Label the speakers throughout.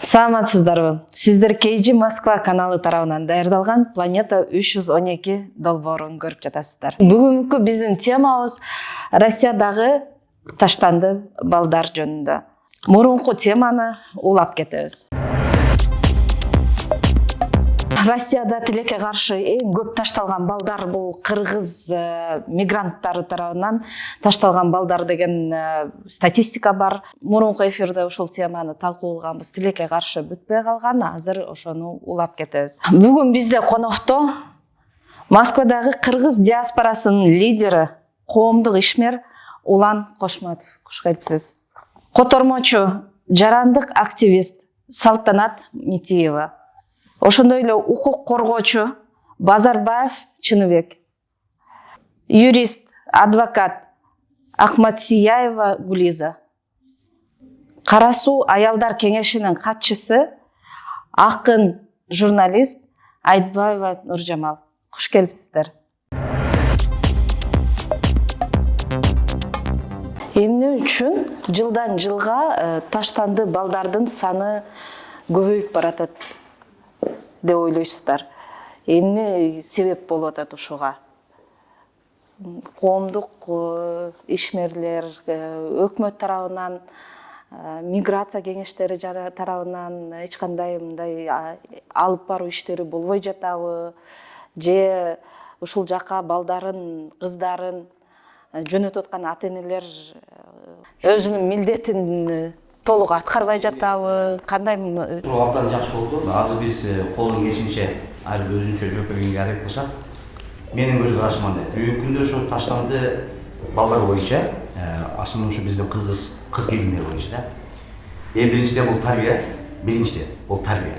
Speaker 1: Саламатсыздарбы? Сиздер KG Москва каналы тарабынан даярдалган Планета 312 долбоорун көрүп жатасыздар. Бүгүнкү биздин темабыз Россиядагы таштанды балдар жөнүндө. Мурунку теманы улап кетебиз. Россияда тилекке каршы эң көп ташталган балдар бул кыргыз мигранттары тарабынан ташталган балдар деген статистика бар. Мурунку эфирде ушул теманы талкуулаганбыз. Тилекке каршы бүтпөй калган, азыр ошону улап кетебиз. Бүгүн бизде конокто Москвадагы кыргыз диаспорасынын лидери, коомдук ишмер Улан Кошматов. Куш келипсиз. Котормочу, жарандык активист Салтанат Митиева. Ошондой эле укук коргоочу Базарбаев Чыныбек. Юрист, адвокат Акматсияева Гулиза. Кара Суу аялдар кеңешинин катчысы, акын журналист Айтбаева Нуржамал. Куш келипсиздер. Эмне үчүн жылдан жылга таштанды балдардын саны көбөйүп баратат деп ойлойсуздар? Эмне себеп болуп атат ушуга? Коомдук ишмерлер, өкмөт тарабынан, миграция кеңештери тарабынан эч кандай мындай алып баруу иштери болбой жатабы? Же ушул жака балдарын, кыздарын жөнөтүп аткан ата-энелер өзүнүн милдетин толук аткарбай жатабы? Кандай?
Speaker 2: Абдан жакшы болду. Азыр биз колдон келишинче ар бир өзүнчө жооп бергенге аракет кылышат. Менин көз карашым андай. Бүгүнкү күндө ошо таштанды балдар боюнча, асылы ушу биздин кыз келиндер боюнча да. Биринчиден бул тарбия, бул тарбия.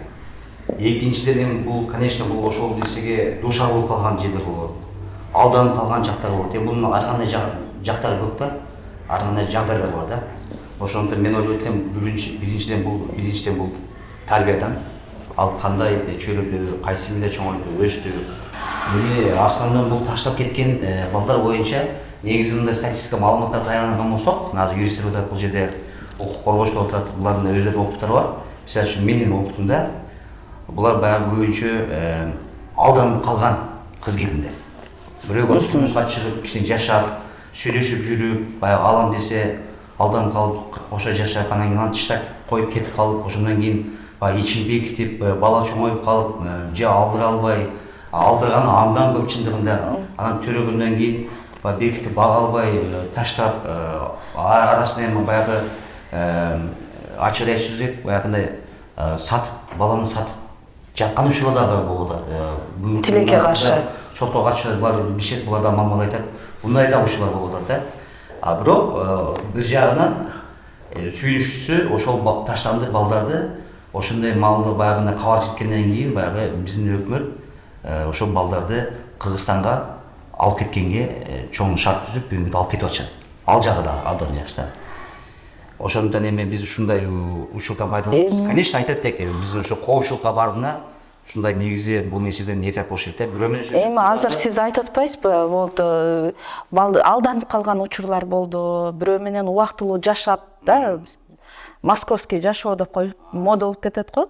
Speaker 2: Экинчиден бул, конечно, бул ошол нерсеге дуушар болуп калган жерлер болот. Алданып калган жактар болот. Бунун ар кандай жактары көп да, ар кандай жагдайлар бар да. Ошондуктан мен ойлойт элем, биринчиден бул тарбиядан, ал кандай чөйрөдө, кайсы милде чоңойту, өстү. Мени основной бул таштап кеткен балдар боюнча негизи мындай статистика маалыматтар даярданган болсок, азыр юристтер отурат, бул жерде укук коргоочулар отурат, булардын өздөрүнүн опыттары бар. Мисалы үчүн менин опытымда булар баягы көбүнчө алданып калган кыз келиндер. Бирөөгө турмушка чыгып, кичине жашап, сүйлөшүп жүрүп, баягы алам десе алданып калып, ошо жашап, анан кийин таштап коюп кетип калып, ошондон кийин ичин бекитип, бала чоңоюп калып, же алдыра албай, алдырганы андан көп чындыгында, анан төрөгөндөн кийин бекитип бага албай, таштап, арасына эми баягы ачык айтсак, баягындай сатып, баланы сатып жаткан учурлар дагы болуп атат.
Speaker 1: Тилекке каршы
Speaker 2: сотко катчылар бар, бишет булардан маалымат айтат. Мындай да учурлар болуп атат да. Бирок бир жагынан сүйүнүчүсү ошол таштанды балдарды ошондой маалда баягы кабар жеткенден кийин баягы биздин өкмөт ошол балдарды Кыргызстанга алып кеткенге чоң шарт түзүп бүгүнкү алып кетип атышат. Ал жагы да абдан жакшы да. Ошондон эми биз ушундай учурдан пайдаланабыз. Конечно, айтат дека биз ошо коомчулукка бардığında ушундай негизи бул нерседен этап болуш керек да. Бирөө менен
Speaker 1: эми азыр сиз айтып атпайсызбы? Болду, алданып калган учурлар болду, бирөө менен убактылуу жашап да, московский жашоо деп коюп мода болуп кетет го.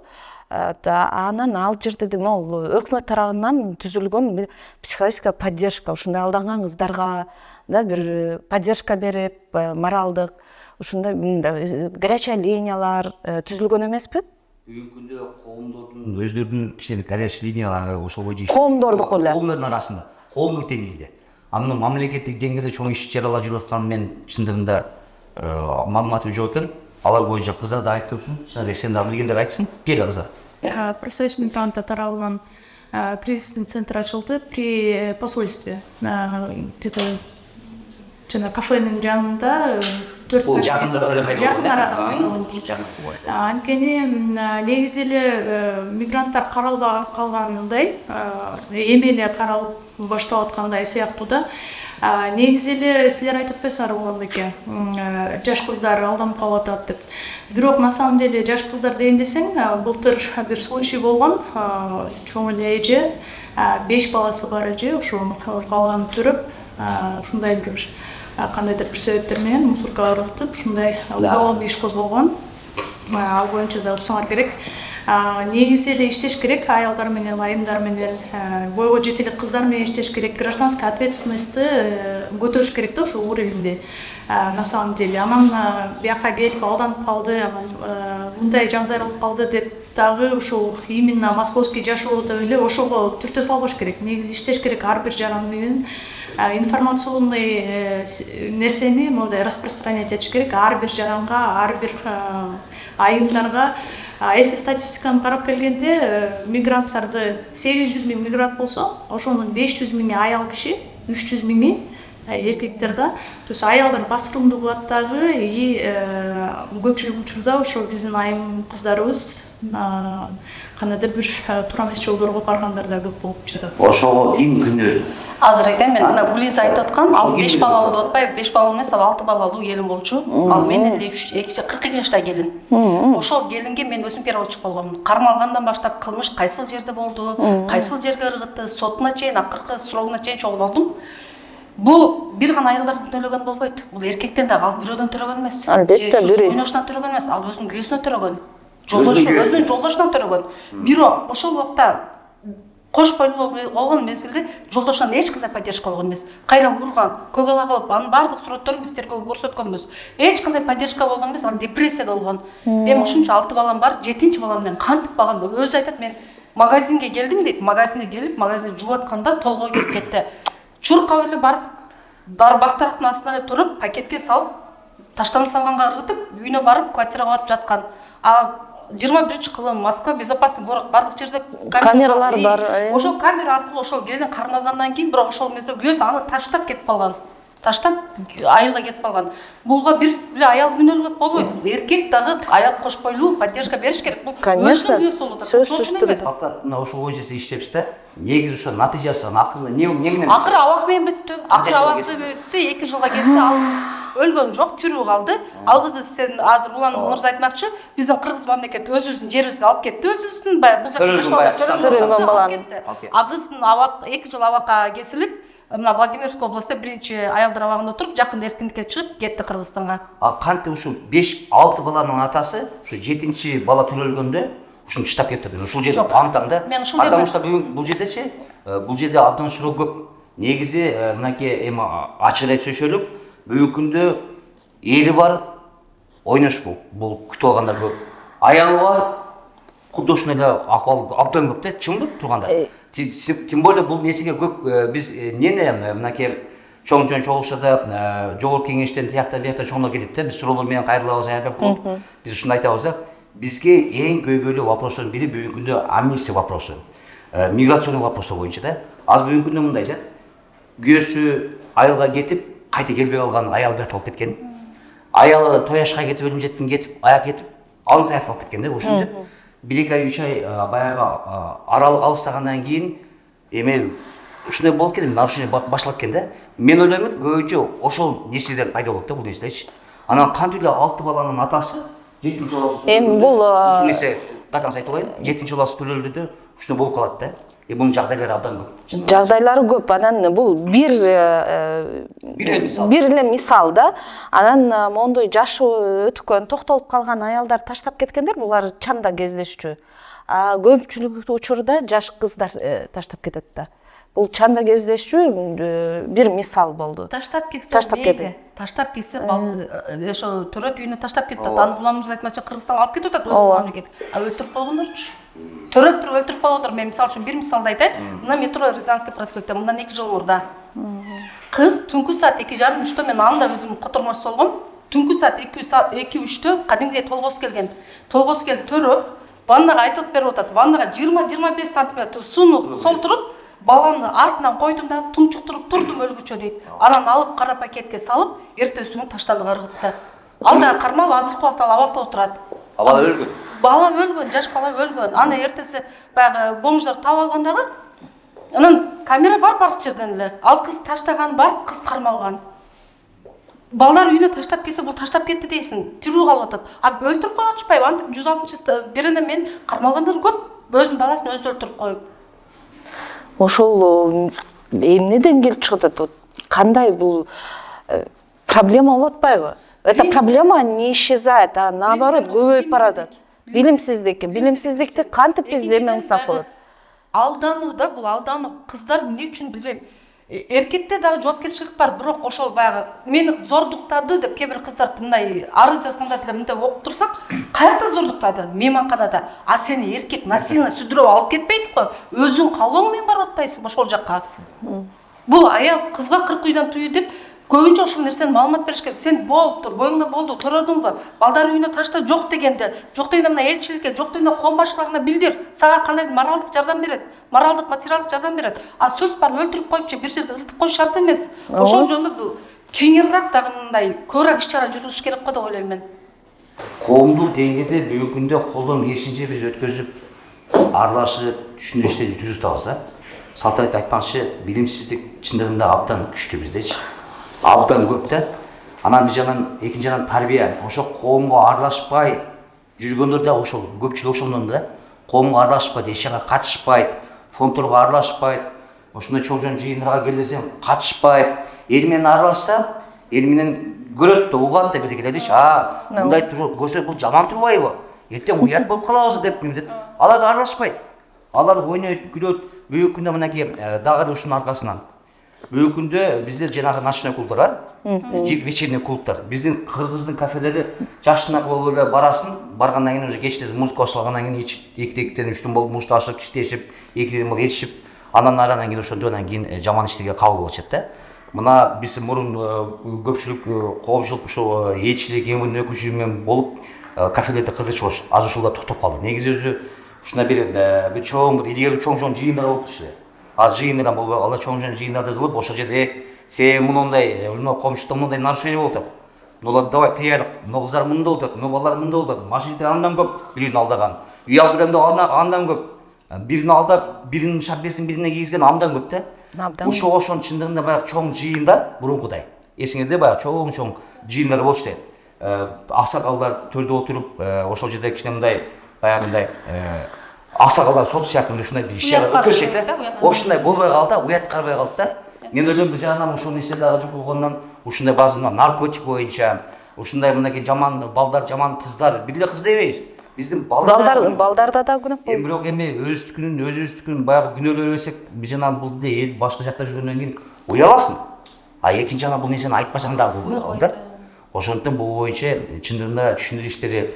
Speaker 1: Анан ал жерде могул өкмөт тарабынан түзүлгөн психологическая поддержка, ушундай алданган кыздарга да бир поддержка берип, моралдык ушундай горячая линиялар түзүлгөн эмеспи?
Speaker 2: Бүгүнкү күндө коомдордун өздөрүнүн кичине горячий линиялары ошол боюнча
Speaker 1: коомдордук эле.
Speaker 2: Коомдордун арасында, коомдук деңгээлде. Анын мамлекеттик деңгээлде чоң иш чаралар жүрүп атканын мен чындыгында маалыматым жок экен. Алар боюнча кыздар да айтып турсун. Сен да билгендер айтсын. Кел кыздар.
Speaker 3: Профсоюз мигранта тарабынан кризисный центр ачылды при посольстве. Где-то кафенин жанында 4
Speaker 2: жакын арада.
Speaker 3: Анткени негизи эле мигранттар каралбай калгандай, эми эле каралып башталып аткандай сыяктуу да. Негизи эле силер айтып атпайсыздарбы Улан эке, жаш кыздар алданып калып атат деп. Бирок на самом деле жаш кыздар деген десең, былтыр бир случай болгон, чоң эле эже, 5 баласы бар эже, ошо калган төрөп, ушундай бир кандайдыр бир себептер менен мусоркага ыргытып, ушундай уголовный иш козголгон. ал боюнча да окусоңор керек. Негизи эле иштеш керек, аялдар менен, айымдар менен, бойго жете элек кыздар менен иштеш керек, гражданский ответственностьты көтөрүш керек да ошол уровеньде. На самом деле, анан бияка келип алданып калды, анан мындай жагдай болуп калды деп дагы ушул именно московский жашоодо эле ошого түртө салбаш керек. Негизи иштеш керек ар бир жаран менен информационный нерсени мындай распространять этиш керек ар бир жаранга, ар бир айымдарга. Эси статистиканы карап келгенде мигранттарды 800 миң мигрант болсо, ошонун 500 миңи аял киши, 300 миңи эркектер да. То есть аялдар басырымдуу кылат дагы, и көпчүлүк учурда ошо биздин айым кыздарыбыз кандайдыр бир туура эмес жолдорго баргандар да көп болуп жатат.
Speaker 2: Ошого ким күнөө?
Speaker 4: Азыр айтайын, мен мына Гулиза айтып аткан, ал 5 балалуу деп атпайбы, 5 балалуу эмес, ал 6 балалуу келин болчу. Ал менен эле 42 жашта келин. Ошол келинге мен өзүм переводчик болгомун. Кармалгандан баштап кылмыш кайсыл жерде болду, кайсыл жерге ыргытты, сотуна чейин, акыркы срогуна чейин чогуу болдум. Бул бир гана аялдардын төлөгөн болбойт. Бул эркектен дагы ал бирөөдөн төлөгөн эмес.
Speaker 1: Албетте, бирөө.
Speaker 4: Ойношунан төлөгөн эмес, ал өзүнүн күйөөсүнөн төлөгөн. Өзүнүн жолдошунан төлөгөн. Бирок ошол убакта кош бойлуу болгон мезгилде жолдошунан эч кандай поддержка болгон эмес. Кайра урган, көгала кылып, анын баардык сүрөттөрүн биз тергөөгө көрсөткөнбүз. Эч кандай поддержка болгон эмес, ал депрессияда болгон. Эми ушунча 6 балам бар, 7-чи балам менен кантип багам деп өзү айтат, мен магазинге келдим дейт. Магазинге келип, магазинде жууп атканда толгой келип кетти. Чуркап эле барып, бактарактын астына эле туруп, пакетке салып, таштан салганга ыргытып, үйүнө барып, квартирага барып жаткан. 21 кылым Москва безопасный город, бардык жерде
Speaker 1: камералар бар.
Speaker 4: Ошол камера аркылуу ошол келин кармалгандан кийин, бирок ошол мезгилде күйөөсү аны таштап кетип калган. Таштап айылга кетип калган. Буга бир эле аял күнөөлүк болбойт. Эркек дагы аял кош бойлуу поддержка бериш керек. Бул
Speaker 1: конечно, сөзсүз түрдө.
Speaker 2: Факт мына ошол боюнча сиз иштепсиз да. Негизи ошо натыйжасы акыры эмне менен?
Speaker 4: Акыры абак менен бүттү. Акыры абаксы бүттү, 2 жылга кетти. Ал өлгөн жок, тирүү калды. Ал кызды сен азыр Улан мырза айтмакчы, биздин кыргыз мамлекети өзүбүздүн жерибизге алып кетти. Өзүбүздүн бул
Speaker 1: төрөлгөн баланы.
Speaker 4: Абдысын абак 2 жыл абакка кесилип, мына Владимирский областта биринчи аялдар абагында туруп, жакында эркиндикке чыгып кетти Кыргызстанга.
Speaker 2: Кантип ушу 5-6 баланын атасы ушу 7-чи бала төрөлгөндө ушуну таштап кетти. Ушул жерде аңтам да. Потому что бул жердечи, бул жерде абдан суроо көп. Негизи мынакей эми ачык эле сөйлөшөлүк. Бүгүнкү күндө эри бар, ойнош бул күтүп алгандар көп. Аялы бар, кудда ушундай эле акыбал абдан көп да, чын турганда. Тем более бул несиге көп биз эмнени мынакей чоң чогулушада жогорку кеңештен тияктан биякта чоңдор кетет да, биз суроолор менен кайрылабыз аябай көп. Биз ушуну айтабыз да, бизге эң көйгөйлүү вопростун бири бүгүнкү күндө амнистия вопросу, миграционный вопросу боюнча да. Азыр бүгүнкү күндө мындай да, күйөөсү айылга кетип, кайта келбей калган аял беталып кеткен. Аялы тояшка кетип, өлүм жеткин кетип, аяк кетип, алыс аяк алып кеткен да ушунда. 1-2 ай, 3 ай баягы аралык алыстагандан кийин эми ушундай болуп кетти, нарушение башталып кеткен да. Мен ойлоймун, көбүнчө ошол нерселер пайда болот да бул нерселерчи. Анан кантип эле 6 баланын атасы 7-чи баласы.
Speaker 1: Эми бул
Speaker 2: ушул нерсе кайтадан айтып коеюн, 7-чи баласы төлөлдү да, ушундай болуп калат да. Бунун жагдайлары абдан көп.
Speaker 1: Жагдайлары көп. Анан бул бир эле мисал да. Анан мондой жашы өткөн, токтолуп калган аялдар таштап кеткендер, булар чанда кездешчү. Көпчүлүк учурда жаш кыздар таштап кетет да. Бул чанда кездешчү бир мисал болду.
Speaker 4: Таштап кетти. Таштап кетсе, ошо төрөт үйүнө таштап кетти. Аны буламыз айтмача Кыргызстанга алып кетип атат өзү мамлекет. Өлтүрүп койгондорчу. Төрөт өлтүрүп койгондор. Мен мисалы үчүн бир мисалды айтайын. Мына метро Рязанский проспектте мындан 2 жыл мурда. Кыз түнкү саат 2:30-3-тө мен анда өзүм котормош болгом. Түнкү саат 2:3-тө кадимгидей толгоз келген. Толгоз келип төрөп, ваннага айтып берип атат. Ваннага 20-25 сантиметр сууну солтуруп, баланы артынан койдум да, тунчуктуруп турдум өлгүчө дейт. Анан алып кара пакетке салып, эртесүнү таштандыга ыргытты. Ал да кармалып азыркы убакта абакта отурат.
Speaker 2: Бала өлгөн.
Speaker 4: Бала өлгөн, жаш бала өлгөн. Аны эртеси баягы бомждар таап алгандагы. Анан камера бар бардык жерден эле. Ал кыз таштаган бар, кыз кармалган. Балдар үйүнө таштап келсе, бул таштап кетти дейсиң, тирүү калып атат. Өлтүрүп кой атышпайбы? Антип 106 беренде мен кармалгандар көп, өзүнүн баласын өзү өлтүрүп коюп.
Speaker 1: Ошол эмнеден келип чыгып атат? Кандай бул проблема болуп атпайбы? эта проблема не исчезает, а наоборот көбөйүп баратат. Билимсиздикти кантип биз эмеңсак болот?
Speaker 4: Алдануу да, бул алдануу кыздар эмне үчүн билбейм. Эркекте дагы жоопкерчилик бар, бирок ошол баягы мени зордуктады деп кээ бир кыздар мындай арыз жазганда деле мындай окуп турсак, каякта зордуктады? Мейманканада. А сени эркек насильно сүдүрүп алып кетпейт го. Өзүң каалооң менен барып атпайсыңбы ошол жакка? Бул аял кызга 40 үйдөн тыюу деп көбүнчө ушул нерсени маалымат бериш керек. Сен болуптур, боюңда болду, төрөдүңбү? Балдар үйүнө ташта жок дегенде, жок дегенде мына элчиликке, жок дегенде ком башкаларына билдир. Сага кандай моралдык жардам берет, моралдык, материалдык жардам берет. А сөз бар, өлтүрүп коюпчу бир жерде ыртып коюш шарт эмес. Ошол жөнүндө бул кеңирээк дагы мындай көбүрөөк иш-чара жүргүзүш керек го деп ойлойм мен.
Speaker 2: Коомдук деңгээлде бүгүнкү күндө колдон келишинче биз өткөзүп, аралашып, түшүндүрүштөр жүргүзүп атабыз. Салтанат айтмакчы, билимсиздик чындыгында абдан күчтүү биздечи. Абдан көп да. Анан бир жагынан, экинчи жагынан тарбия. Ошо коомго аралашпай жүргөндөр да ошол көпчүлүк ошондон да. Коомго аралашпайт, эч жака катышпайт, фондторго аралашпайт. Ошондой чоң жыйындарга келсем катышпайт. Эл менен аралашса, эл менен көрөт да, угат да бирдекелердичи. Мындай көрсө бул жаман турбайбы? Эртең уят болуп калабыз деп билет. Алар аралашпайт. Алар ойнойт, күлөт. Бүгүнкү күндө мынакей дагы ушунун аркасынан. Бүгүнкү күндө бизде жанагы ночной клубдар бар, вечерний клубдар. Биздин кыргыздын кафелери жашына болуп эле барасың, баргандан кийин уже кечте музыка башталгандан кийин ичип, 2-2-тен 3-төн болуп мушташып, чиштешип, 2-ден болуп ичип, андан кийин ошондон кийин жаман иштерге кабыл болушат да. Мына биз мурун көпчүлүк коомчулук ушул элчилик, эмин өкүлчүлүгү менен болуп кафелерде кыргызча болуш азыр ушулда токтоп калды. Негизи өзү ушундай бир чоң, идеялуу чоң жыйындар болуп турчу. Az жыйындар болбой, алар чоң жыйындарды кылып, ошол жерде сен мындай, комшуда мындай нарушение болуп атат. Нолар давай тыялык, но кыздар мындай болуп атат, но балдар мындай болуп атат. Машинада андан көп, бирин алдаган. Үй алып берем деп андан көп. Бирин алдап, бирин шапкесин бирине кийгизген андан көп да. Ошонун чындыгында баягы чоң жыйында бурункудай. Эсиңерде баягы чоң жыйындар болчу. Аксакалдар төрдө отуруп, ошол жерде кичине мындай баягындай аксакалдар сот сыяктуу ушундай бир иш өткөзүшөт да. Ошундай болбой калды, уят карбай калды да. Мен ойлойм бир жагынан ушул нерсе дагы жок болгондон ушундай баазы наркотик боюнча, ушундай мынакей жаман балдар, жаман кыздар, бир эле кыз дебейбиз. Биздин
Speaker 1: балдарда да күнөө болду.
Speaker 2: Бирок өзүбүздүн баягы күнөөлөр берсек, бир жагынан бул эл башка жакта жүргөндөн кийин уяласың. А экинчи жагынан бул нерсени айтпасаң дагы болбой калды да. Ошондуктан бул боюнча чындыгында түшүндүрүү иштери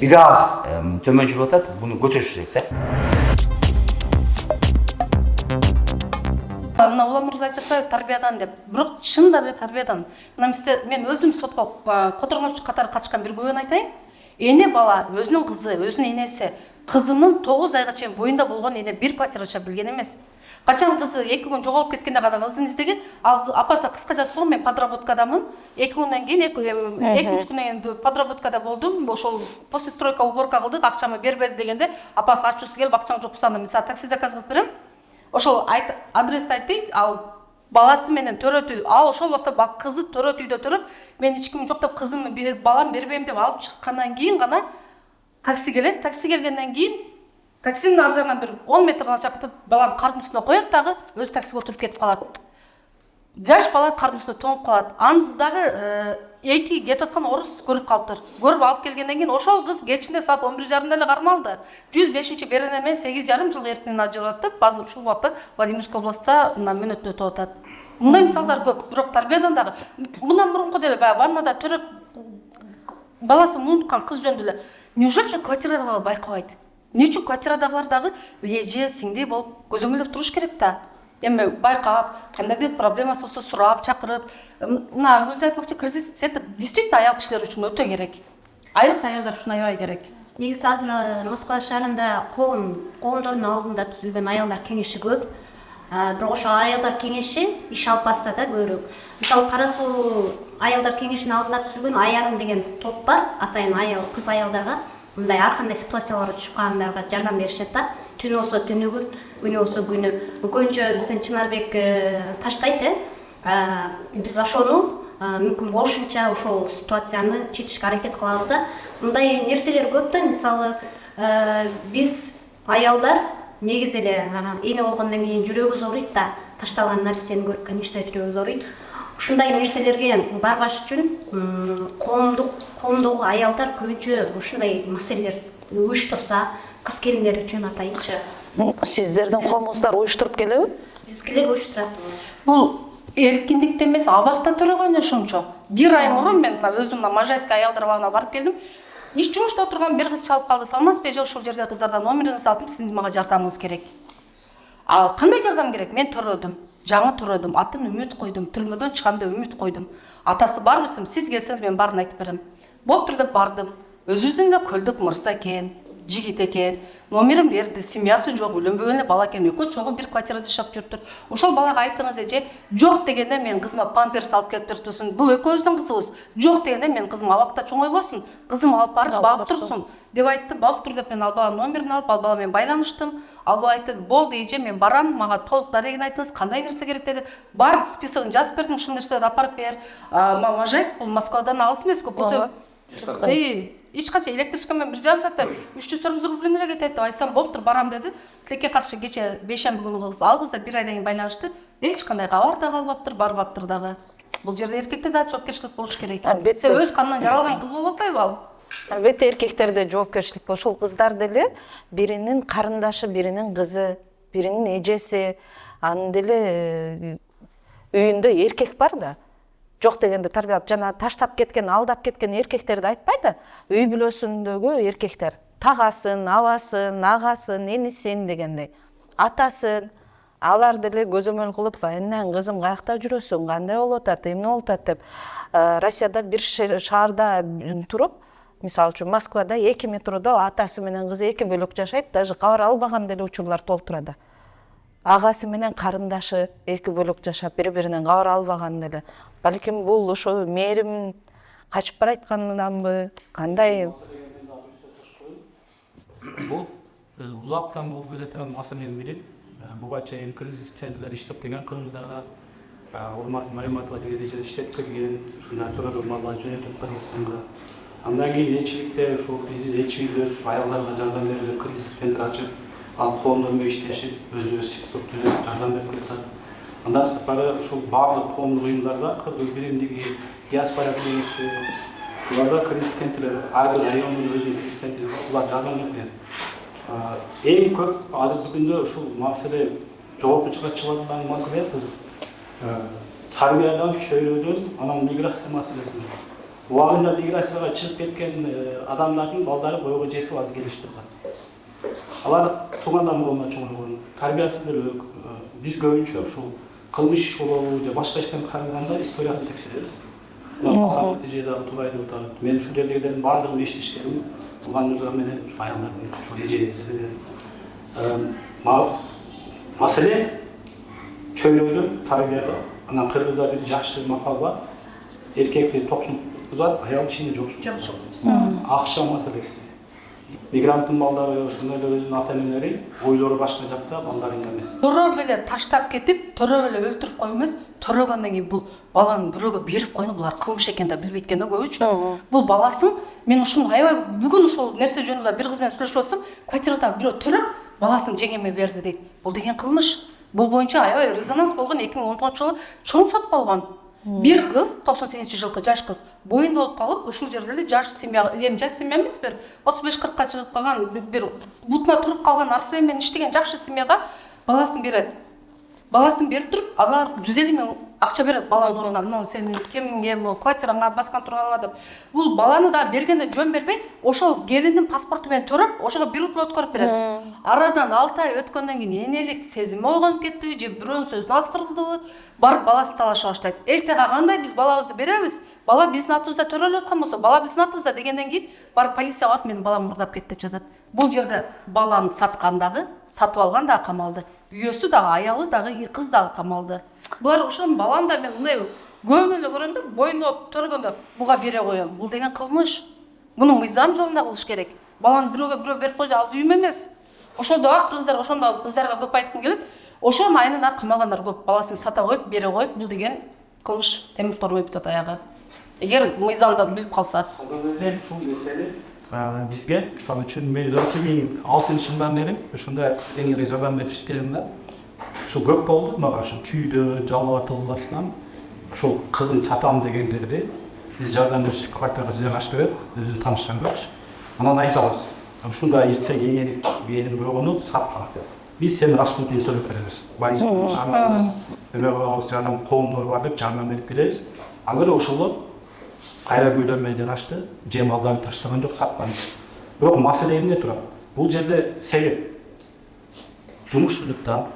Speaker 2: бир аз төмөн жүрүп атат, буну көтөрүш керек да.
Speaker 4: Мына Улам мырза айтса тарбиядан деп. Бирок чынында эле тарбиядан. Мына мен өзүм сотко которгонуучу катары катышкан бир күбөнү айтайын. Эне бала өзүнүн кызы, өзүнүн энеси, кызынын 9 айга чейин боюнда болгон эне бир квартира жашап билген эмес. Качан кызы 2 күн жоголуп кеткенде гана кызын издеген, ал апасына кыска жазып мен подработкадамын. 2 күндөн кийин 2-3 күндөн кийин подработкада болдум. Ошол после стройка уборка кылдык, акчамы бербеди дегенде, апасы ачуусу келип акчаңды жок болсо мен такси заказ кылып берем. Ошол адрес айтты, ал баласы менен төрөтүү, ал ошол убакта кызы төрөтүүдө төрөп, мен эч ким жок деп кызымды балам бербейм деп алып чыккандан кийин гана такси келет. Такси келгенден кийин таксинин ар жагынан бир 10 метр начакта баланы кардын үстүнө коет дагы, өзү таксиге отуруп кетип калат. Жаш бала кардын үстүнө тоңуп калат. Аны дагы эйти кетип аткан орус көрүп калыптыр. Көрүп алып келгенден кийин ошол кыз кечинде саат 11:30 эле кармалды. 105-чи беренеме 8,5 жыл эртинен ажыралып, базыр ушул убакта Владимирский областта мөөнөттө өтүп атат. Мындай мисалдар көп, бирок тарбиядан дагы мындан мурунку деле баягы ваннада төрөп баласын унуткан кыз жөнүндө эле неужели квартирадагылар байкабайт? Эмне үчүн квартирадагылар дагы эже, сиңди болуп көзөмөлдөп туруш керек да. Эми байкап, кандайдыр проблемасы болсо сурап, чакырып, мына өз айтмакчы кризис это действительно аял кишилер үчүн өтө керек. Айрыкча аялдар үчүн аябай керек.
Speaker 5: Негизи азыр Москва шаарында коомдордун алдында түзүлгөн аялдар кеңеши көп. Бирок ошо аялдар кеңеши иш алып барса да көбүрөөк. Мисалы Кара Суу аялдар кеңешинин алдында түзүлгөн Аярым деген топ бар. Атайын аял, кыз аялдарга мындай ар кандай ситуацияларга түшүп калгандарга жардам беришет да. Түнү болсо түнүгү, күнү болсо күнү. Көбүнчө биздин Чынарбек таштайт, биз ошону мүмкүн болушунча ошол ситуацияны чечишке аракет кылабыз да. Мындай нерселер көп да, мисалы биз аялдар негизи эле эне болгондон кийин жүрөгү ооруйт да, ташталган нерсени көрүп, конечно жүрөгү ооруйт. ушундай нерселерге барбаш үчүн коомдогу аялдар көбүнчө ушундай маселелер уюштурса, кыз келиндер үчүн атайынчы.
Speaker 1: Сиздердин коомуңуздар уюштуруп келеби?
Speaker 5: Бизгилер уюштурат.
Speaker 4: Бул эркиндикте эмес, абакта төрөгөн ошончо. Бир ай мурун мен өзүм Можайский аялдар абагына барып келдим. Иш жумушта отурган бир кыз чалып калды. Салмазбы, жок ушул жерде кыздардан номериңизди алып, сиздин мага жардамыңыз керек. Ал кандай жардам керек? Мен төрөдүм. Жаңы төрөдүм. Атын үмүт койдум. Түрмөдөн чыгам деп үмүт койдум. Атасы бармысың? Сиз келсеңиз мен баарын айтып берем. Болуптур деп бардым. Өзүбүздүн да көлдүк мырза экен, жигит экен. Номерин берди, семьясы жок, үйлөнбөгөн эле бала экен. Экөө чогуу бир квартирада жашап жүрүптүр. Ошол балага айттыңыз эже, жок дегенде мен кызыма памперс алып келип турсун. Бул экөөбүздүн кызыбыз. Жок дегенде мен кызым абакта чоңойбосун. Кызым алып барып багып турсун деп айтты. Болуптур деп мен ал баланын номерин алып, ал бала менен байланыштым. Ал бала айтты, болду эже, мен барам, мага толук дарегин айтыңыз, кандай нерсе керек деди. Бар списогун жазып бердим, ушул нерселерди апарып бер. Можайск бул Москвадан алыс эмес, көп болсо. Эч канча электричка менен 1,5 саатта 300 рубль эле кетет деп айтсам, болуптур барам деди. Тилекке каршы кече бейшемби күнү кыз ал кыз да бир айдан кийин байланышты. Эч кандай кабар да калбаптыр, барбаптыр дагы. Бул жерде эркекте да жоопкерчилик болуш керек. Сен өз канынан жаралган кыз болуп атпайбы ал?
Speaker 1: Албетте эркектерде жоопкерчилик бар. Ошол кыздар деле биринин карындашы, биринин кызы, биринин эжеси, анын деле үйүндө эркек бар да. Жок дегенде тарбиялап жана таштап кеткен, алдап кеткен эркектерди айтпайда. Үй бүлөсүндөгү эркектер таагасын, абасын, агасын, энисин дегендей, атасын, алар деле көзөмөл кылып, "Энен кызым каякта жүрөсүң, кандай болуп атат, эмне болуп атат" деп. Россияда бир шаарда туруп, мисалы үчүн Москвада 2 метродо атасы менен кызы 2 бөлөк жашайт, даже кабар албаган деле учурлар толуп турат. Агасы менен карындашы 2 бөлөк жашап, бири-биринен кабар албаган деле. Балким бул ошо мээрим качып баратканданбы, кандай?
Speaker 6: Бул улаптан болуп келатқан маселени билет. Буга чейин кризис центрлер иштеп келген кыргыздарга урмат Мариматова деген эже иштеп келген, ушундай төрөгөн маллар жөнөтүп Кыргызстанга. Андан кийин элчиликте ушул элчилер аялдарга жардам берүүгө кризис центр ачып, ал коомдор менен иштешип, өзү сыктып жардам берип келатат. Андан сырткары ушул баардык коомдук уюмдарда Кыргыз биримдиги, диаспора кеңеши, буларда кризис центрлер, ар бир райондун өзүнүн кризис центри булар жардам берген. Эң көп азыркы күндө ушул маселе жоопко чыгып аткан маселе тарбиядан, чөйрөдөн, анан миграция маселеси. Убагында миграцияга чыгып кеткен адамдардын балдары бойго жетип аз келишти. Алар туугандар колуна чоңойгон, тарбиясы бөлөк. Биз көбүнчө ушул кылмыш уроо же башка иштен караганда историяны текшеребиз. Натыйжада туугайды утат. Мен ушул жердегилердин баардыгын эшитишкенмин. Уландар менен аялдардын ушул эжеси менен. Маселе чөйрөдө, тарбияда. Анан кыргызда бир жакшы макал бар. Эркекти токсун кузат, аял ичинде жоксун. Акча маселеси. Мигранттын балдары ошондой өзүнүн ата-энелери ойлору башка жакта, балдарында эмес.
Speaker 4: Төрөп эле таштап кетип, төрөп эле өлтүрүп коюп эмес, төрөгөндөн кийин бул баланы бирөөгө берип койну, булар кылмыш экенин да билбейт экен да көбүчө. Бул баласын мен ушуну аябай бүгүн ушул нерсе жөнүндө бир кыз менен сүйлөшүп атсам, квартирада бирөө төрөп баласын жеңеме берди дейт. Бул деген кылмыш. Бул боюнча аябай резонанс болгон 2010-жылы чоң сот болгон. Бир кыз 98-жылкы жаш кыз боюнда болуп калып, ушул жерде эле жаш семья, жаш семья эмеспи, 35-40ка чыгып калган, бир бутуна туруп калган арфа менен иштеген жакшы семьяга баласын берет. Баласын берип туруп, алар 150 миң акча берет баланын ордуна. Мына сенин кемиңге, квартираңа баскан турганыңа деп. Бул баланы да бергенде жөн бербей, ошол келиндин паспорту менен төрөп, ошого бир уплот өткөрүп берет. Арадан 6 ай өткөндөн кийин энелик сезими ойгонуп кеттиби же бирөөнүн сөзүн астырылдыбы, барып баласын талаша баштайт. Сага кандай биз балабызды беребиз? Бала биздин атыбызда төрөлүп аткан болсо, бала биздин атыбызда дегенден кийин барып полицияга барып менин балам мурдап кетти деп жазат. Бул жерде баланы саткан дагы, сатып алган дагы камалды. Үйөсү дагы, аялы дагы, кыз дагы камалды. Булар ошон баланы да мен мындай көбүн эле көрөм, боюнда төргөндө буга бере коем. Бул деген кылмыш. Мунун мыйзам жолунда кылыш керек. Баланы бирөө берип койду, ал үйүм эмес. Ошондо кыргыздар, ошондо кыздарга көп айткым келет. Ошонун айнына камалгандар көп, баласын сата коюп, бере коюп, бул деген кылмыш. Темир тор коюп атат аягы. Эгер мыйзамды билип калса.
Speaker 6: Ушул меселе бизге, мисалы үчүн мен 2006-жылдан бери ушундай эңире жардам бериштерим да. Ушу көп болду, мага ушу күйдө жалап атылбастан ошол кызын сатам дегендерди биз жардам беришик квартирага жер ачтып берип өзү таанышкан көрчү. Анан айтабыз. Ушундай ирсе кийин болгону сатпа. Биз сени расчетный сөйлөп беребиз. Байыз анан эме жаным коомдор бар деп жардам берип келебиз. Аны ошолор кайра көйлөмөй жарашты, же малдарды таштаган жок, сатпаган. Бирок маселе эмне турат? Бул жерде себеп жумушсуздуктан,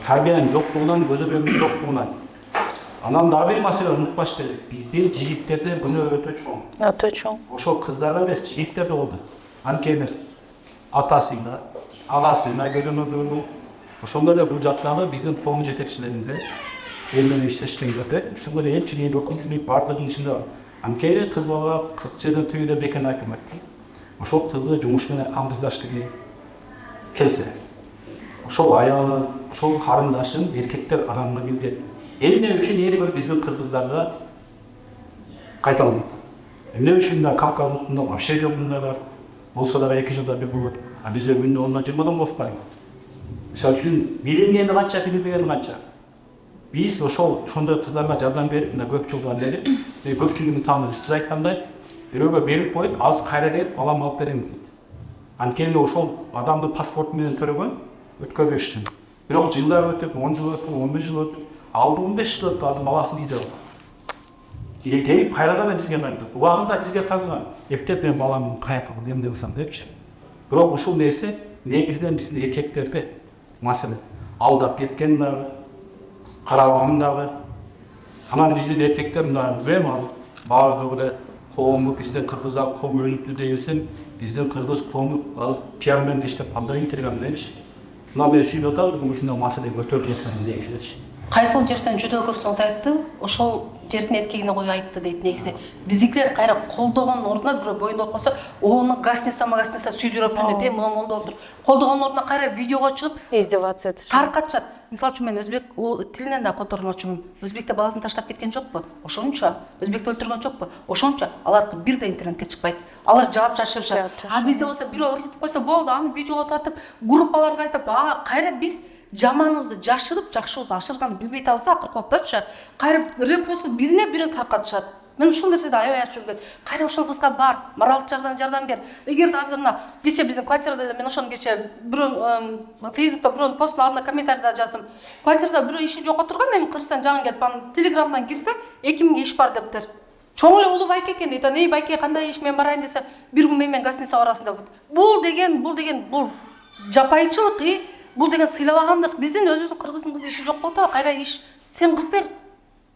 Speaker 6: тарбиянын жоктугунан, көзөмөлдүн жоктугунан. Анан дагы бир маселе унутпаш керек. Биздин жигиттерде күнөө өтө чоң.
Speaker 1: Өтө чоң.
Speaker 6: Ошол кыздар эмес, жигиттер да болду. Анткени атасына, агасына көзөмөлдүү. Ошондой эле бул жактагы биздин фонд жетекчилерибиз элменен иштештен кетет. Ушул эле элчилик, өкүмчүлүк баардыгынын ичинде бар. Анткени кыз бала 40 жылдын түбүндө бекен айтылмайт. Ошол кызды жумуш менен камсыздаштырып келсе, ошол аялы, ошол карындашын эркектер арамына келген. Эмне үчүн эр бир биздин кыргыздарга кайталмайт? Эмне үчүн да Кавказдын вообще жогунда болсо дагы 2 жылда бир болот. А бизде күндө 10-20 болуп калат. Мисалы үчүн билингени канча, билбегени канча. Биз ошондой кыздарга жардам берип, мына көп жылдан бери көпчүлүгүн тааныбыз. Сиз айткандай, бирөөгө берип коюп, аз кайра келип балам алып берем. Анткени ошол адамдын паспорту менен төрөгөн өткөрбөштү. Бирок жылдар өтүп, 10 жыл өтүп, 15 жыл өтүп, алды 15 жыл өтүп, адам баласын үйдө алды. Келип кайрадан бизге кайтты. Убагында бизге тазган. Эптеп мен баламды каяка эмне кылсам депчи. Бирок ушул нерсе негизинен биздин эркектерде маселе. Алдап кеткен дагы, карабаган дагы. Анан биздин эркектер мына баардыгы эле коомдук биздин кыргыздар коом өнүктү дегенсин, биздин кыргыз коому пиар менен иштеп кандай интерген дечи. Мына мен сүйлөп атам, ушундай маселе көтөрүлүп жаткан дегенчи.
Speaker 4: Кайсыл жерден жүдөө көрсөңүз айтты, ошол жердин эркегине коюп айтты дейт негизи. Биздикилер кайра колдогон ордуна бирөө боюнда болсо, ону гасница сүйлөп жүрөт, мына монда отур. Колдогон ордуна кайра видеого чыгып,
Speaker 1: Издеваться этишет.
Speaker 4: таркатышат. Мисалы үчүн мен өзбек тилинен да котормочумун. Өзбекте баласын таштап кеткен жокпу? Ошончо. Өзбекти өлтүргөн жокпу? Ошончо. Алар бир да интернетке чыкпайт. Алар жаап жашырышат. А бизде болсо бирөө ыргытып койсо болду, аны видеого тартып, группаларга айтып, кайра биз жаманыбызды жашырып, жакшыбызды ашырганды билбей атабыз, акыркы убактачы. Кайра репосту бирине таркатышат. Мен ушул нерседе аябай ачуу келет. Кайра ошол кызга бар, моралдык жагдан жардам бер. Эгер азыр мына кече биздин квартирада эле мен ошону кече бирөө Facebook'та бирөөнүн постунун алдына комментарийда жаздым. Квартирада бирөө иши жок отурган, эми Кыргызстан жагын келип, анын Телеграмдан кирсе 2000 иш бар дептир. Чоң эле улуу байке экен дейт. Эй байке, кандай иш мен барайын десе, бир күн менен гостиница барасың деп. Бул жапайчылык, бул деген сыйлабагандык. Биздин өзүбүздүн кыргыздын кызы иши жок болот, кайра иш сен кылып бер.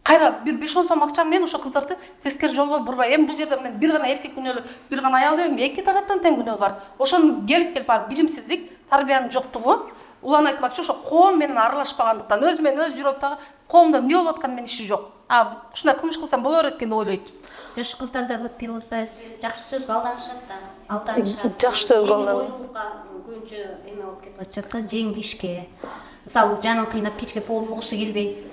Speaker 4: Кайра бир 5-10 сом акча менен ошо кыздарды тескери жолго бурбай. Эми бул жерде мен бир гана эркек күнөөлүү, бир гана аял эми эки тараптан тең күнөө бар. Ошону келип бар билимсиздик, тарбиянын жоктугу. Улан айтмакчы, ошо коом менен аралашпагандыктан, өзү менен өз жүрөктөгү коомдо эмне болуп атканы менин иши жок. Ушундай кылмыш кылсам боло берет экен деп ойлойт.
Speaker 5: Жаш кыздарда көп пилотпайбыз. Жакшы сөзгө алданышат да. Алданышат.
Speaker 1: Жакшы сөзгө алданышат.
Speaker 5: Көбүнчө эме болуп кетип атышат да, жеңилишке. Мисалы, жанын кыйнап кечке пол жугусу келбейт.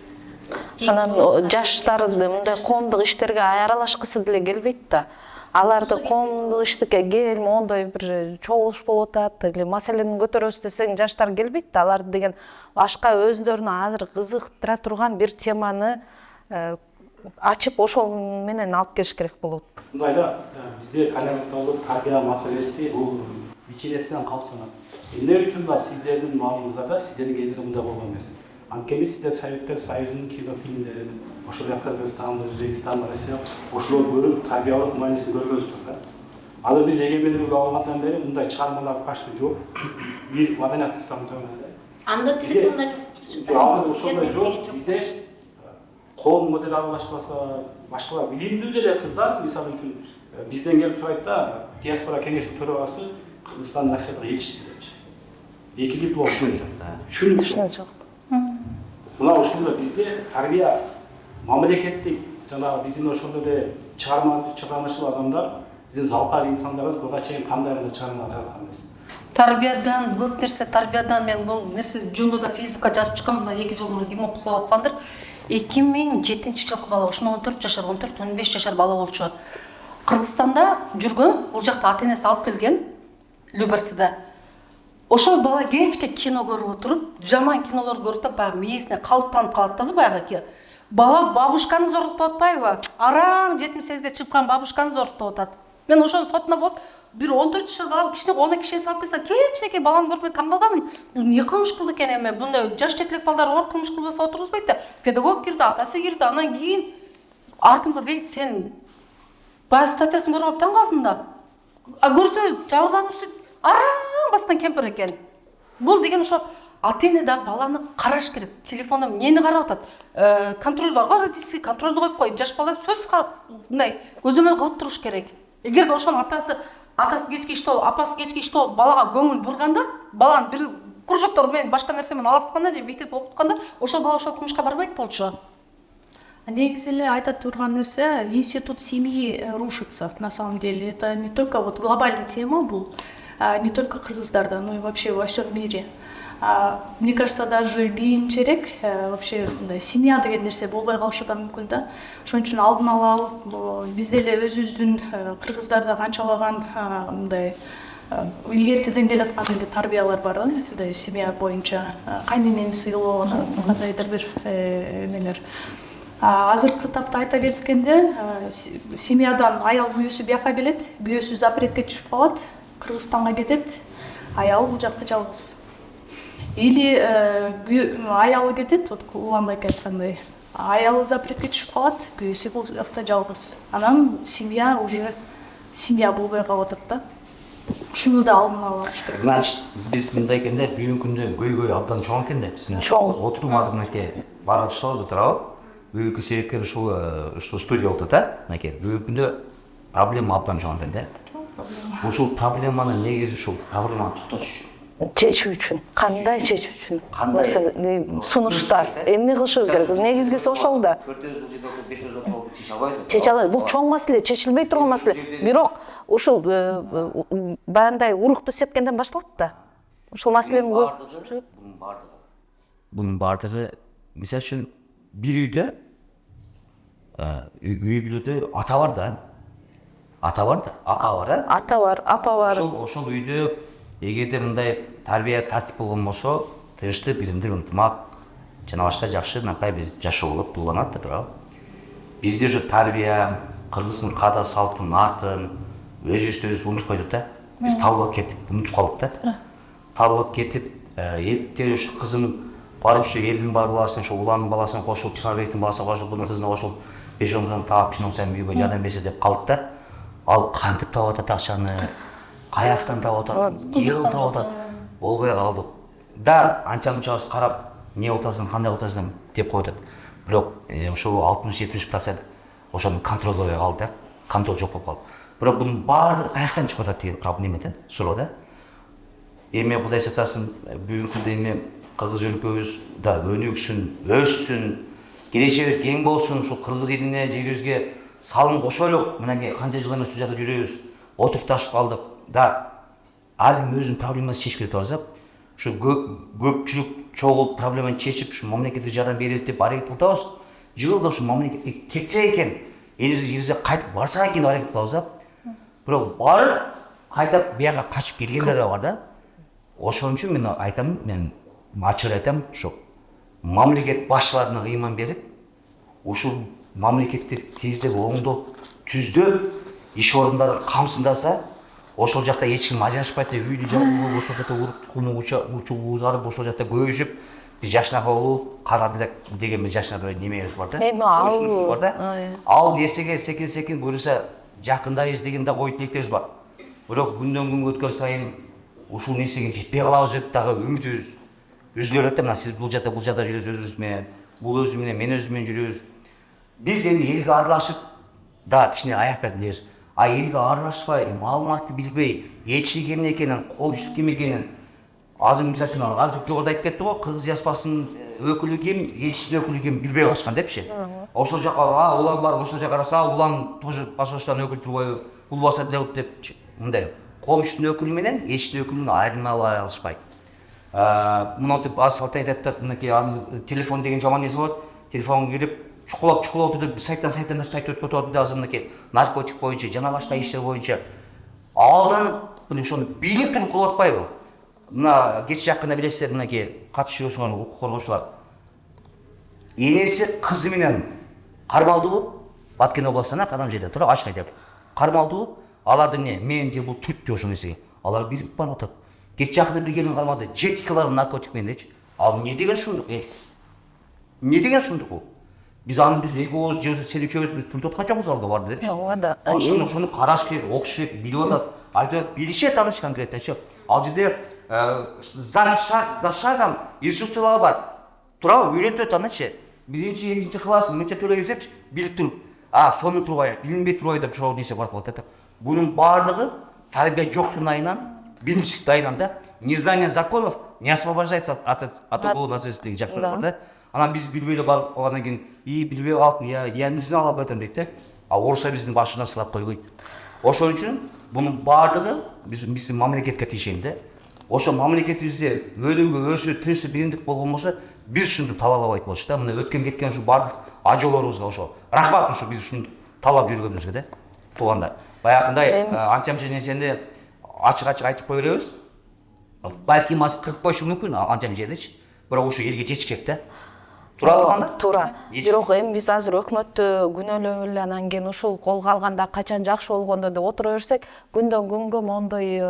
Speaker 1: Анан жаштарды мындай коомдук иштерге аралашкысы деле келбейт да. Аларды коомдук иштикке кел, мондой бир чогулуш болуп атат, или маселени көтөрөбүз десең жаштар келбейт да. Алар деген башка өздөрүнө азыр кызыктыра турган бир теманы ачып ошол менен алып келиш керек болот.
Speaker 6: Мындайда бизде калянталык тарбия маселеси бул ичинесинен калсынат. Эмне үчүн да сиздердин маалыңызда да, сиздердин кезиңизде болгон эмес. Анткени сиздер Советтер Союзунун кинофильмдерин, ошол Кыргызстан, Өзбекстан, Россия ошолор көрүп тарбиялык маанисин көргөнсүздөр да. Азыр биз эгемендүүлүк алгандан бери мындай чыгармалар почти жок. Бир мадениеттен төмөн.
Speaker 5: Анда телефонда жок.
Speaker 6: Азыр ошондой жок. Бизде коом модель аралашпаса, башка билимдүү деле кыздар, мисалы үчүн бизден келип сурайт да, диаспора кеңештин төрагасы Кыргызстан Россияга элчиси депчи. Эки диплом түшүнүк жок. Мына ушунда бизде тарбия мамлекеттик жанагы биздин ошондой эле чыгармачыл адамдар, биздин залкар инсандарыбыз буга чейин кандай чыгармалар жазган эмес.
Speaker 4: Тарбиядан көп нерсе, тарбиядан мен бул нерсе жөнүндө да Facebook'ка жазып чыккам, мына 2 жыл мурун ким окуса окугандыр. 2007-жылкы бала, ошондо 14 жашар, 14-15 жашар бала болчу. Кыргызстанда жүргөн, бул жакта ата-энеси алып келген Люберсиде. Ошол бала кечке кино көрүп отуруп, жаман кинолор көрүп да, баягы мээсине калыптанып калат да, баягы Бала бабушканы зорлуктап атпайбы? Арам 78-ге чыккан бабушканы зорлуктап атат. Мен ошонун сотуна болуп, бир 14 жашар бала кичине киши салып койсо, кичинекей баланы көрүп таң калганмын. Эмне кылмыш кылды экен эми? Мындай жаш жетелек балдар оор кылмыш кылбаса отургузбайт да. Педагог кирди, атасы кирди, анан кийин артымда бей сен бааз статьясын көрүп таң калдым да. А көрсө жабырканысы арам баскан кемпир экен. Бул деген ошо ата-эне да баланы караш керек. Телефонда эмнени карап атат? Контроль бар го, родительский контролду коюп кой. Жаш бала сөз карап, мындай көзөмөл кылып туруш керек. Эгерде ошонун атасы кечки иште болуп, апасы кечки иште болуп балага көңүл бурганда, баланы бир кружоктор менен башка нерсе менен алысканда же мектепте окутканда, ошол бала ошол кылмышка барбайт болчу.
Speaker 3: Негизи эле айта турган нерсе, институт семьи рушится на самом деле. Это не только вот глобальная тема был, не только кыргыздарда, но и вообще во всем мире. Мне кажется, даже кийинчерээк вообще семья деген нерсе болбой калышы да мүмкүн да. Ошон үчүн алдын ала алып, биз деле өзүбүздүн кыргыздарда канчалаган мындай илгертеден келаткан эле тарбиялар бар да, семья боюнча кайненени сыйлоо, кандайдыр бир эмелер. Азыркы тапта айта кеткенде, семьядан аял күйөөсү бияка келет, күйөөсү запретке түшүп калат, Кыргызстанга кетет, аял бул жакта жалгыз. Или аялы кетет, вот уланбайк айткандай, аялы запретке түшүп калат, күйөөсү бул жакта жалгыз. Анан семья уже семья болбой калып атат да. Ушуну да алдын ала алыш керек.
Speaker 2: Значит, биз мындай экенде, бүгүнкү күндө көйгөй абдан чоң экен да.
Speaker 1: Чоң.
Speaker 2: Отурум азыркы багып чыгып турабы? Бүгүнкү себепкер ушул студия болуп атат да. Мынакей, бүгүнкү күндө проблема абдан чоң экен да. Ушул проблеманы негизи ушул проблеманы токтотуш
Speaker 1: чечүү үчүн, кандай чечүү үчүн?
Speaker 2: Кандай?
Speaker 1: Маселе сунуштар, эмне кылышыбыз керек? Негизгиси ошол да.
Speaker 2: 400 жыл, 500 жыл болуп чече албайбыз.
Speaker 1: Чече албайбыз. Бул чоң маселе, чечилбей турган маселе. Бирок ушул баягындай урукту сепкенден башталат да. Ушул маселенин
Speaker 2: Bunun баардыгы, мисалы үчүн, бир үйдө үй бүлөдө ата бар да. Ата бар да, апа бар да.
Speaker 1: ата бар, апа бар.
Speaker 2: Ошол үйдө эгерде мындай тарбия тартип болгон болсо, тынчтык, бирдиктик, ынтымак жана башка жакшы накай бир жашоо болуп уланат да, туурабы? Бизде ушу тарбия, кыргыздын каада салтын, атын өзүбүз унутуп койдук да. Биз табылып кеттик, унутуп калдык да. Табылып кетип, эптен ушу кызым барып ушу элдин бар баласын, ушу уланын баласын кошуп, Тимарбектин баласын кошуп, bunun кызына кошуп, 5-10 таап чиносам үйгө жардам берсе деп калдык да. Ал кантип таап атат акчаны, каяктан таап атат, эл таап атат, болбой калдык. Да, анча-мунчабыз карап, не отасың, кандай отасың деп коюп атат. Бирок ошол 60-70% ошону контролдой калды да. Контроль жок болуп калды. Бирок бунун баардыгы каяктан чыгып атат деген проблема да, суроо да. Эми Кудай сактасын, бүгүнкү күндө эми кыргыз өлкөбүз да өнүксүн, өссүн, келечеги кең болсун, ушул кыргыз элине, жерибизге салым кошолук. Мынакей канча жыл эмес ушул жакта жүрөбүз, отукташып калдык. Да, ар ким өзүнүн проблемасын чечиш керек деп атсак, ушу көпчүлүк чогулуп проблеманы чечип, ушу мамлекеттик жардам берет деп аракет кылабыз. Жылда ушу мамлекетке кетсе экен, элибизге кайтып барса экен деп аракет кылабыз. Бирок барып кайтып бияка качып келгендер да бар да. Ошон үчүн мен айтам, мен ачык айтам, ушу мамлекет башчыларына ыйман берип, ушул мамлекетти тездеп оңдоп, түздөп, иш орундарын камсыздаса, ошол жакта эч ким ажырашпайт деп үйдү жабылып, ошол жакта урукуну учуп, ошол жакта көйүшүп, биз жашынака болуп, карадык деген бир жашынака немебиз бар да.
Speaker 1: Эми ал
Speaker 2: Ал эсеге секин буюрса жакындайбыз деген да ой тилектерибиз бар. Бирок күндөн күнгө өткөн сайын ушул нерсеге жетпей калабыз деп дагы үмүтүбүз үзүлө берет да. Мына сиз бул жакта жүрөсүз өзүңүз менен, бул өзү менен, мен өзүм менен жүрөбүз. Биз эми элге аралашып, да кичине аяк бердиңиз. А элге аралашпай, маалыматты билбей, элчи эмне экенин, коопчулук эме экенин, азыр мисалы үчүн азыр жогоруда айтып кетти го, кыргыз диаспорасынын өкүлү ким, элчинин өкүлү ким билбей калышкан депчи. Ошол жака улан бар, ошол жака караса, улан тоже посольствонун өкүлү турбайбы, бул баса деп мындай коомчунун өкүлү менен элчинин өкүлүн айырмалай алышпайт. Мынтип аз салт айтат, мынакей телефон деген жаман нерсе болот. Телефонго кирип чукулап туруп сайттан сайт өтүп атат да, азыр мынакей наркотик боюнча, жана башка иштер боюнча алданып, мына ошону билип кылып атпайбы? Мына кеч жакында билесиздер, мынакей катышып жүргөн укук коргоочулар энеси кызы менен кармалды болуп Баткен областына кадам жерде туруп ачык айтып кармалды болуп аларды эмне мен же бул түп деп ошол нерсеге алар бирип барып атат. Кеч жакында бир келин кармалды жетикалар наркотик менен дечи. Ал эмне деген шундук? Эмне деген шундук бул? Биз аны биз экөөбүз же сен үчөөбүз биз түртүп аткан жокпуз алга барды депчи.
Speaker 1: Ооба да.
Speaker 2: Ошону караш керек, окуш керек, билип атат. Айтып билишет аныч конкреттечи. Ал жерде за шагом инструкциялар бар. Туурабы үйрөтөт анычы. Биринчи, экинчи класс мынча төлөйбүз депчи, билип туруп, сону турбай, билинбей турбай деп ошол нерсе барып калат. Бунун баардыгы тарбия жоктун айынан, билимсиздик айынан да, незнание законов не освобождается от уголовной ответственности деген жактар бар да. Анан биз билбей эле барып калгандан кийин, билбей калдык, я не знал об этом дейт да. А орусса биздин башына сылап койбойт. Ошон үчүн бунун баардыгы биздин мамлекетке тиешелүү да. Ошо мамлекетибизде өлүгү, өсү, тирси бириндик болгон болсо, биз ушуну талаабайт болчу да. Мына өткөн кеткен ушу баардык ажоолорубузга ошо рахмат ушу биз ушуну талап жүргөнүбүзгө да. Туугандар. Баягындай анча-мынча нерсени ачык айтып кое беребиз. Балким аз кырып коюшу мүмкүн анча жердечи. Бирок ушу элге жетишет да. Туурабы?
Speaker 1: Туура. Бирок эми биз азыр өкмөттү күнөөлөп эле анан кийин ушул колго алганда качан жакшы болгондо деп отура берсек, күндөн күнгө мондой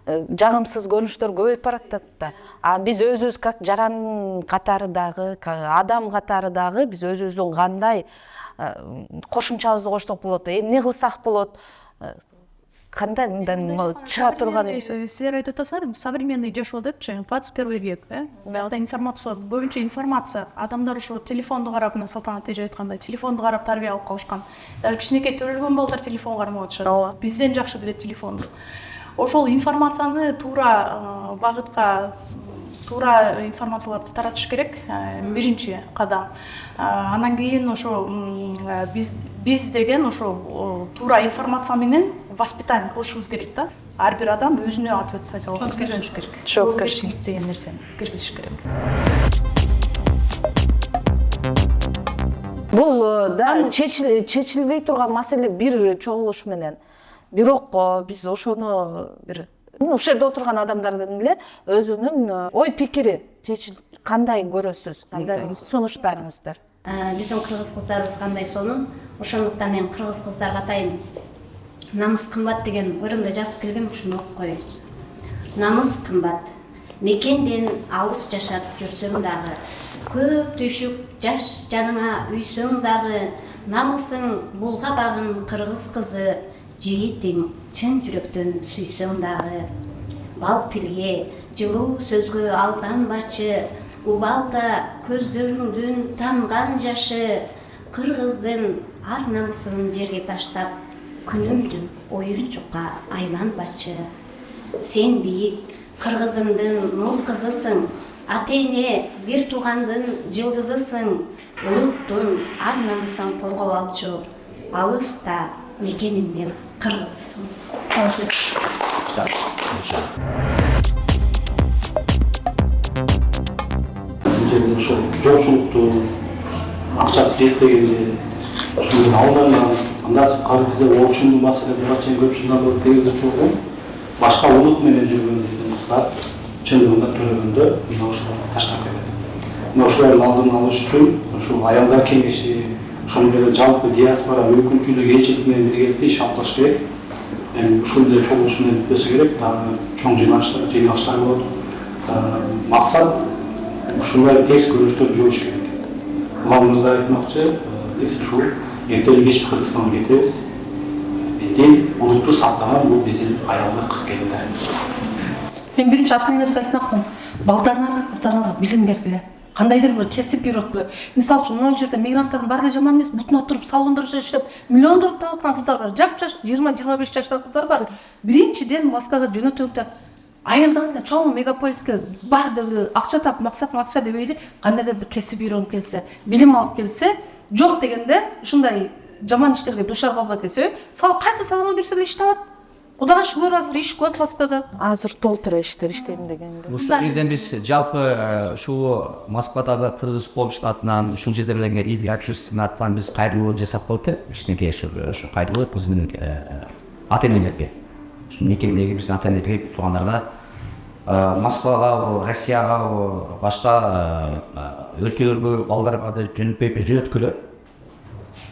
Speaker 1: жагымсыз көрүнүштөр көбөйүп баратат да. А биз өзүбүз как жаран катары дагы, адам катары дагы биз өзүбүздүн кандай кошумчабызды кошсок болот, эмне кылсак болот, кандай мындан чыга турган.
Speaker 3: Силер айтып атасыздар, современный жашоо депчи, 21 век, баягыда информация, көбүнчө информация. Адамдар ошо телефонду карап, мына Салтанат эже айткандай, телефонду карап тарбия алып калышкан. Даже кичинекей төрөлгөн балдар телефон кармап атышат. Бизден жакшы билет телефонду. Ошол информацияны туура багытка, туура информацияларды таратыш керек, биринчи кадам. Анан кийин ошо биз деген ошо туура информация менен воспитание кылышыбыз керек да. Ар бир адам өзүнө ответственность алып жүрүш керек. Жоопкерчилик деген нерсени киргизиш керек.
Speaker 1: Бул да чечилбей турган маселе бир чогулуш менен. Бирок биз ошону бир ушул жерде отурган адамдардын эле өзүнүн ой пикири кандай көрөсүз, кандай сунуштарыңыздар?
Speaker 5: Биздин кыргыз кыздарыбыз кандай сонун, ошондуктан мен кыргыз кыздарга атайын намыс кымбат деген ырымды жазып келгем, ушуну окуп коеюн. Намыс кымбат. Мекенден алыс жашап жүрсөң дагы, көп түйшүк жаш жаныңа үйсөң дагы, намысың булгабагын кыргыз кызы, жигитиң чын жүрөктөн сүйсөң дагы. Бал тилге, жылуу сөзгө алданбачы, убалда көздөрүңдүн танган жашы, кыргыздын ар намысын жерге таштап, күнүмдүн оюнчукка айланбачы. Сен бийик, кыргызымдын мул кызысың, ата-эне бир туугандын жылдызысың, улуттун ар намысын коргоп алчу, алыста мекениңдин кыргызысың.
Speaker 6: Ошо жокчулукту акчасы жетпегенде ошондун алдынан анда сырткары бизде окшундун маселе буга чейин көп жылдан бери тийгизип жүргөн башка улут менен жүргөн кыздар чындыгында төлөгөндө мына ошолорду таштап кетет. Мына ошолордун алдын алыш үчүн ушул аялдар кеңеши, ошону менен жалпы диаспора өкүлчүлүк элчилик менен биргеликте иш алып барыш керек. Эми ушул эле чогулуш менен бүтпөсө керек, дагы чоң жыйналыштар болот. Максат ушундай терс көрүнүштөрдү жоюш керек. Мамамыздар айтмакчы, биз ушул эртең кеч Кыргызстанга кетебиз. Биздин улутту сактаган бул биздин аялдар, кыз келиндер.
Speaker 4: Мен биринчи апаңерге айтмакмын, балдарына, кыздарына билим бергиле. Кандайдыр бир кесип үйрөткүлө. Мисалы үчүн мына жерде мигранттардын баары жаман эмес, бутуна туруп салондорчу иштеп, миллиондор таап аткан кыздар бар. Жап-жаш 20-25 жаштагы кыздар бар. Биринчиден Москвага жөнөтөңдө аялдар чоң мегаполиске баардыгы акча тап, максатың акча дебейди, кандайдыр бир кесип үйрөнүп келсе, билим алып келсе, жок дегенде ушундай жаман иштерге душар болбойт десе, кайсы салонго кирсе деле иш табат. Кудайга шүгүр азыр иш көп Москвада.
Speaker 1: Азыр толтура иштер иштейм дегенде.
Speaker 2: Ушул жерден биз жалпы ушул Москвадагы кыргыз коомчулук атынан ушул жердерге иди акчасын атынан биз кайрылуу жасап коюп, кичинекей ушу кайрылуу биздин ата-энелерге, ушу мекендеги биздин ата-энелерге, туугандарга Москвага, Россияга, башка өлкөлөргө балдарга да жөнөтпөй жөнөткүлө.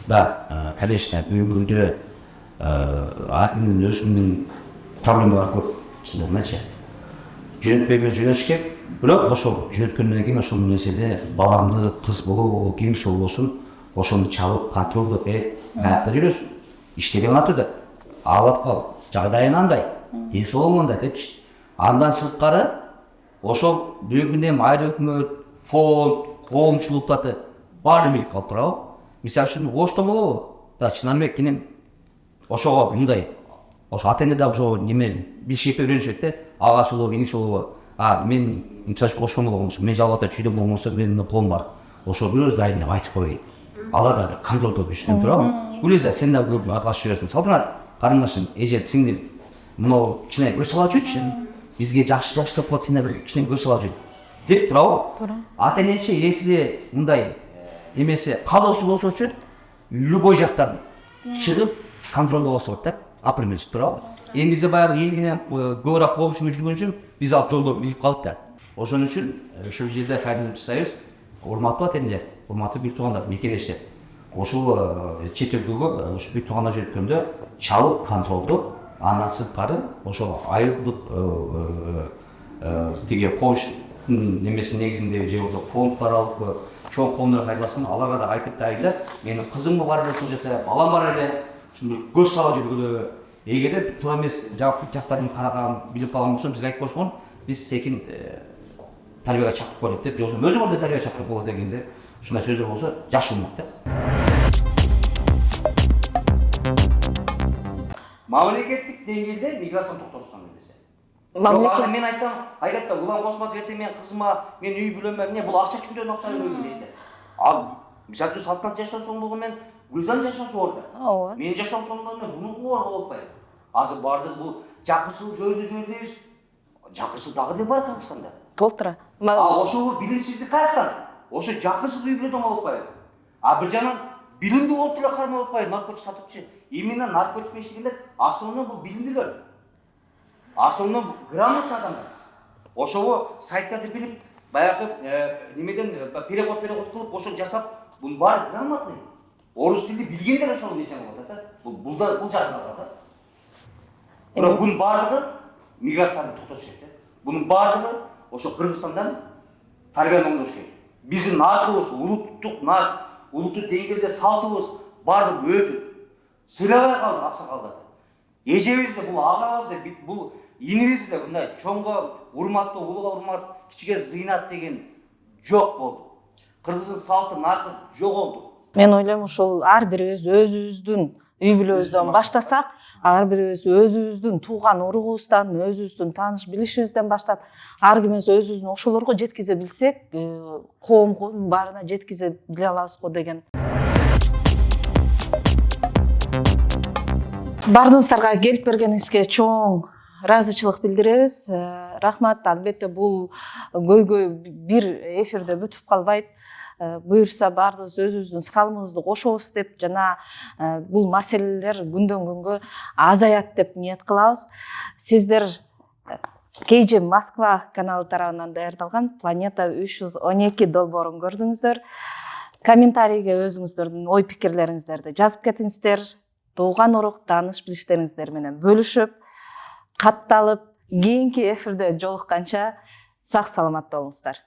Speaker 2: Да, конечно, бүгүнкү күндө артынын өзүнүн проблемалары көп. Чындыгынча. Жөнөтпөйгө жөнөтүш бирок ошол жөнөткөндөн кийин ошол нерседе баламды кыз болобу, кимиш болбосун, ошону чалып, контролдоп, каякта жүрөсүң, иштеген атыда, алып кал, жагдайың андай, ден соолугуң андай депчи. Андан сырткары ошол бүгүнкүндө айыл өкмөт, фонд, коомчулуктарды баары билип калып турабы. Мисалы үчүн Ошто болобу? Да, Чынарбек менен ошого мындай, ошо ата эне да ошо неме билишип үйрөнүшөт да, агасы болобу, иниси болобу. Мен мисалы үчүн ошо болгонсо, мен жалгата чүйдө болгонсо, менин колум бар. Ошо бир өз дайын деп айтып коеюн. Ала да контролдоп жүрсүң турабы? Гүлиза, сен да көп аралашып жүрөсүң. Салтанат, карындашым, эже, сиңдил, мынау кичине көз салып жүрчү. Бизге жакшы деп коет, сен да бир кичине көз салып жүр. Деп турабы? Туура. Ата энечи если мындай эмесе калоосу болсочу, любой жактан чыгып контролдо болсо болот да. Апрымыз турабы? Эми бизде баягы элине көбүрөөк коомчулук жүргөн үчүн биз алып жолдо билип калдык да. Ошон үчүн ушул жерде кайрылып жасайбыз. Урматтуу ата энелер, урматтуу бир туугандар, мекелештер. Ошол чет өлкөгө, ошо бир туугандар жүргөндө чалып контролдоп, андан сырткары ошо айылдык тиги коомчулуктун немесинин негизинде же болбосо фонддор алып, чоң коомдор кайрылсам, аларга да айтып дайда, менин кызым бар эле ушул жерде, балам бар эле, ушундай көз салып жүргүлө. Эгерде туура эмес жактарын караган, билип калган болсо, бизге айтып койсоң, биз секин тарбияга чакырып коелук деп, же болбосо өзүңөр да тарбияга чакырып болот дегенде, ушундай сөздөр болсо жакшы болмок да. Мамлекеттик деңгээлде миграцияны токтотсоң десе. Азыр мен айтсам, айгатта улам кошмат эртең мен кызыма мен үй бүлөмө, эмне бул акча үчүн акча бербейм дейт. Мисалы үчүн Салтанат жашоосун болгон мен Гүлзан жашоосу орда. Ооба. Мен жашоосун мен мунун орда болуп атпайбы. Азыр бардык бул жакырчылык жөнүндө дейбиз. Жакырчылык дагы деп бар Кыргызстанда. Толтура. Ошого билимсиздик каяктан? Ошо жакырчылык үй бүлөдөн болуп атпайбы. Бир жагынан билимдүү болуп деле кармалып атпайбы, наркотик сатыпчы. Именно наркотик ишегендер асылында бул билимдүүлөр. Асылында грамотный адамдар. Ошого сайттарды билип, баягы немеден перевод кылып, ошо жасап, бул баары грамотный. Орус тилди билгендер ошол нерсени кылып атат. Бул жагында бар да. Бирок бунун баардыгы миграцияны токтотуш керек. Бунун баардыгы ошо Кыргызстандан тарбиялануш керек. Биздин наркыбыз, улуттук деңгээлде салтыбыз баардыгы өтүп, сыйлабай калдык аксакалдарды. Эжебиз да, бул агабыз да, бул инибиз да мындай чоңго урматтуу, улууга урмат, кичиге зыйнат деген жок болду. Кыргыздын салты, наркы жоголду.
Speaker 1: Мен ойлойм, ушул ар бирибиз өзүбүздүн үй бүлөбүздөн баштасак, ар бирибиз өзүбүздүн тууган уругубуздан, өзүбүздүн тааныш билишибизден баштап, ар кимибиз өзүбүздүн ошолорго жеткизе билсек, коомго баарына жеткизе биле алабыз го деген. Бардыгыңыздарга келип бергениңизге чоң ыраазычылык билдиребиз. Рахмат. Албетте бул көйгөй бир эфирде бүтүп калбайт. Буюрса бардыгыбыз өзүбүздүн салымыбызды кошобуз деп жана бул маселелер күндөн күнгө азаят деп ниет кылабыз. Сиздер KG Москва каналы тарабынан даярдалган Планета 312 долбоорун көрдүңүздөр. Комментарийге өзүңүздөрдүн ой пикирлериңиздерди жазып кетиңиздер. Тууган урук, тааныш билиштериңиздер менен бөлүшүп, катталып, кийинки эфирде жолукканча сак саламатта болуңуздар.